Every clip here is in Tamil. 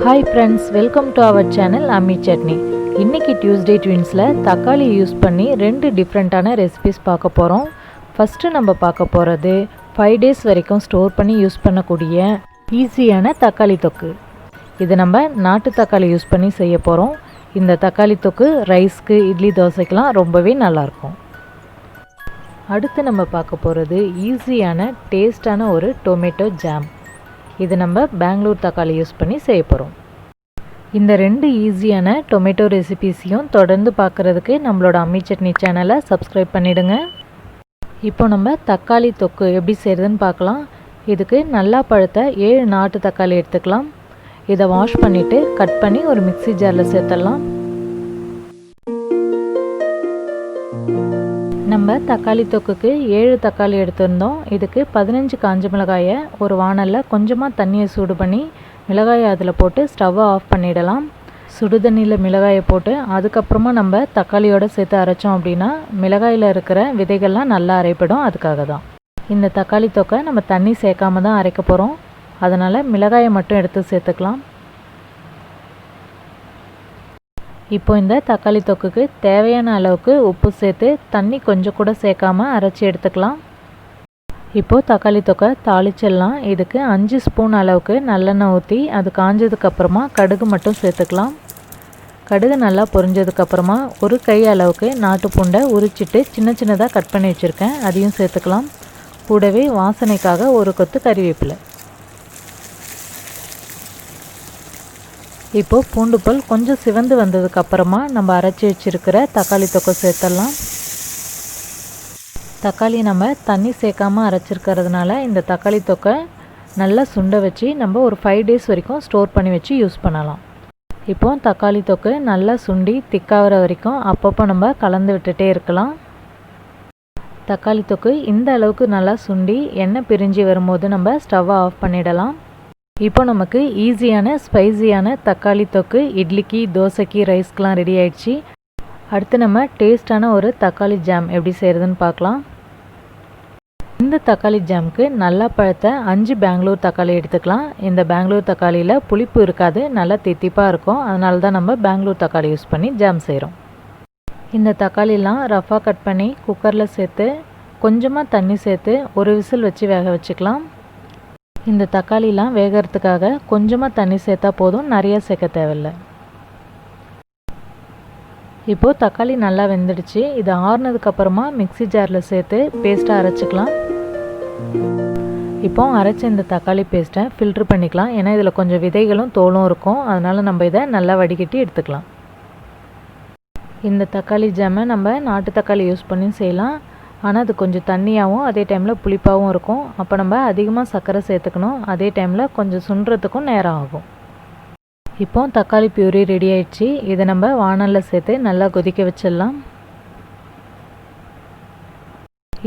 Hi friends, welcome to our channel Ammi Chutney. இன்னைக்கு Tuesday Twinsல தக்காளி யூஸ் பண்ணி ரெண்டு டிஃபரண்டான ரெசிபீஸ் பார்க்க போறோம். ஃபர்ஸ்ட் நம்ம பார்க்க போறது 5 days வரைக்கும் ஸ்டோர் பண்ணி யூஸ் பண்ணக்கூடிய ஈஸியான தக்காளி தொக்கு. இது நம்ம நாட்டு தக்காளி யூஸ் பண்ணி செய்ய போறோம். இந்த தக்காளி தொக்கு ரைஸ்க்கு, இட்லி, தோசைக்கெல்லாம் ரொம்பவே நல்லா இருக்கும். அடுத்து நம்ம பார்க்க போறது ஈஸியான டேஸ்டான ஒரு டொமேட்டோ ஜாம். இது நம்ம பெங்களூர் தக்காளி யூஸ் பண்ணி செய்ய போகிறோம். இந்த ரெண்டு ஈஸியான டொமேட்டோ ரெசிபீஸையும் தொடர்ந்து பார்க்குறதுக்கு நம்மளோட அம்மி சட்னி சேனலை சப்ஸ்கிரைப் பண்ணிவிடுங்க. இப்போ நம்ம தக்காளி தொக்கு எப்படி செய்கிறதுன்னு பார்க்கலாம். இதுக்கு நல்லா பழுத்த 7 நாட்டு தக்காளி எடுத்துக்கலாம். இதை வாஷ் பண்ணிவிட்டு கட் பண்ணி ஒரு மிக்ஸி ஜாரில் சேர்த்துடலாம். நம்ம தக்காளி தொக்குக்கு 7 தக்காளி எடுத்திருந்தோம். இதுக்கு 15 காஞ்ச மிளகாயை ஒரு வாணலில் கொஞ்சமாக தண்ணியை சூடு பண்ணி மிளகாயை அதில் போட்டு ஸ்டவ்வை ஆஃப் பண்ணிடலாம். சுடு தண்ணியில் மிளகாயை போட்டு அதுக்கப்புறமா நம்ம தக்காளியோடு சேர்த்து அரைச்சோம் அப்படின்னா மிளகாயில் இருக்கிற விதைகள்லாம் நல்லா அரைப்படும். அதுக்காக தான் இந்த தக்காளி தொக்கை நம்ம தண்ணி சேர்க்காம தான் அரைக்க போகிறோம். அதனால் மிளகாயை மட்டும் எடுத்து சேர்த்துக்கலாம். இப்போ இந்த தக்காளி தொக்குக்கு தேவையான அளவுக்கு உப்பு சேர்த்து தண்ணி கொஞ்சம் கூட சேர்க்காம அரைச்சி எடுத்துக்கலாம். இப்போது தக்காளி தொக்கை தாளிச்சிடலாம். இதுக்கு 5 ஸ்பூன் அளவுக்கு நல்லெண்ணெய் ஊற்றி அது காஞ்சதுக்கப்புறமா கடுகு மட்டும் சேர்த்துக்கலாம். கடுகு நல்லா பொரிஞ்சதுக்கப்புறமா ஒரு கை அளவுக்கு நாட்டு பூண்டை உரிச்சிட்டு சின்ன சின்னதாக கட் பண்ணி வச்சுருக்கேன், அதையும் சேர்த்துக்கலாம். கூடவே வாசனைக்காக ஒரு கொத்து கறிவேப்பிலை. இப்போது பூண்டு பல் கொஞ்சம் சிவந்து வந்ததுக்கப்புறமா நம்ம அரைச்சி வச்சுருக்கிற தக்காளி தொக்கை சேர்த்துடலாம். தக்காளி நம்ம தண்ணி சேர்க்காமல் அரைச்சிருக்கிறதுனால இந்த தக்காளி தொக்கை நல்லா சுண்ட வச்சு நம்ம ஒரு 5 days வரைக்கும் ஸ்டோர் பண்ணி வச்சு யூஸ் பண்ணலாம். இப்போது தக்காளி தொக்கு நல்லா சுண்டி திக்காகிற வரைக்கும் அப்பப்போ நம்ம கலந்து விட்டுட்டே இருக்கலாம். தக்காளி தொக்கு இந்த அளவுக்கு நல்லா சுண்டி எண்ணெய் பிரிஞ்சு வரும்போது நம்ம ஸ்டவ்வை ஆஃப் பண்ணிடலாம். இப்போ நமக்கு ஈஸியான ஸ்பைசியான தக்காளி தொக்கு இட்லிக்கு, தோசைக்கு, ரைஸ்க்கெலாம் ரெடி ஆயிடுச்சு. அடுத்து நம்ம டேஸ்டான ஒரு தக்காளி ஜாம் எப்படி செய்கிறதுன்னு பார்க்கலாம். இந்த தக்காளி ஜாமுக்கு நல்லா பழுத்த 5 பெங்களூர் தக்காளி எடுத்துக்கலாம். இந்த பெங்களூர் தக்காளியில் புளிப்பு இருக்காது, நல்லா தித்திப்பாக இருக்கும். அதனால தான் நம்ம பெங்களூர் தக்காளி யூஸ் பண்ணி ஜாம் செய்கிறோம். இந்த தக்காளிலாம் ரஃபாக கட் பண்ணி குக்கரில் சேர்த்து கொஞ்சமாக தண்ணி சேர்த்து ஒரு விசில் வச்சு வேக வச்சுக்கலாம். இந்த தக்காளிலாம் வேகிறதுக்காக கொஞ்சமாக தண்ணி சேர்த்தா போதும், நிறைய சேர்க்க தேவையில்லை. இப்போது தக்காளி நல்லா வெந்துடுச்சு. இது ஆறுனதுக்கப்புறமா மிக்ஸி ஜாரில் சேர்த்து பேஸ்ட்டாக அரைச்சிக்கலாம். இப்போ அரைச்ச இந்த தக்காளி பேஸ்ட்டை ஃபில்ட்ரு பண்ணிக்கலாம். ஏன்னா இதில் கொஞ்சம் விதைகளும் தோலும் இருக்கும். அதனால் நம்ம இதை நல்லா வடிகட்டி எடுத்துக்கலாம். இந்த தக்காளி ஜாமை நம்ம நாட்டு தக்காளி யூஸ் பண்ணி செய்யலாம். ஆனால் அது கொஞ்சம் தண்ணியாகவும் அதே டைமில் புளிப்பாகவும் இருக்கும். அப்போ நம்ம அதிகமாக சர்க்கரை சேர்த்துக்கணும். அதே டைமில் கொஞ்சம் சுண்டுறதுக்கும் நேரம் ஆகும். இப்போ தக்காளி பியூரி ரெடி ஆயிடுச்சு. இதை நம்ம வாணலில் சேர்த்து நல்லா கொதிக்க வச்சிடலாம்.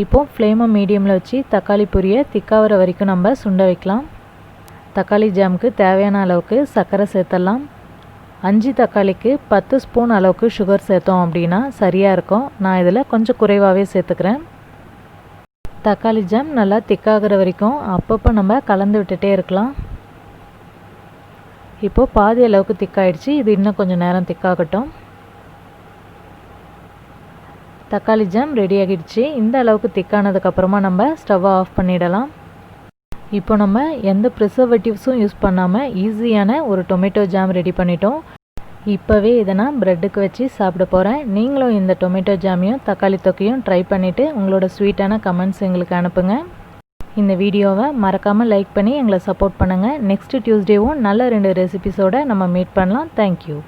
இப்போ ஃப்ளேமை மீடியமில் வச்சு தக்காளி பியூரியை திக்காகிற வரைக்கும் நம்ம சுண்ட வைக்கலாம். தக்காளி ஜாமுக்கு தேவையான அளவுக்கு சர்க்கரை சேர்த்துடலாம். 5 தக்காளிக்கு 10 ஸ்பூன் அளவுக்கு சுகர் சேர்த்தோம் அப்படின்னா சரியாக இருக்கும். நான் இதில் கொஞ்சம் குறைவாகவே சேர்த்துக்கிறேன். தக்காளி ஜாம் நல்லா திக்காகிற வரைக்கும் அப்பப்போ நம்ம கலந்து விட்டுட்டே இருக்கலாம். இப்போது பாதி அளவுக்கு திக்காயிடுச்சு. இது இன்னும் கொஞ்சம் நேரம் திக்காகட்டும். தக்காளி ஜாம் ரெடி ஆகிடுச்சு. இந்த அளவுக்கு திக்கானதுக்கப்புறமா நம்ம ஸ்டவ்வை ஆஃப் பண்ணிடலாம். இப்போ நம்ம எந்த ப்ரிசர்வேட்டிவ்ஸும் யூஸ் பண்ணாமல் ஈஸியான ஒரு டொமேட்டோ ஜாம் ரெடி பண்ணிட்டோம். இப்போவே இதை நான் ப்ரெட்டுக்கு வச்சு சாப்பிட போகிறேன். நீங்களும் இந்த டொமேட்டோ ஜாமையும் தக்காளி தொக்கையும் ட்ரை பண்ணிவிட்டு உங்களோட ஸ்வீட்டான கமெண்ட்ஸ் எங்களுக்கு அனுப்புங்க. இந்த வீடியோவை மறக்காமல் லைக் பண்ணி எங்களை சப்போர்ட் பண்ணுங்கள். நெக்ஸ்ட் டியூஸ்டேவும் நல்ல 2 ரெசிபிஸோடு நம்ம மீட் பண்ணலாம். தேங்க்யூ.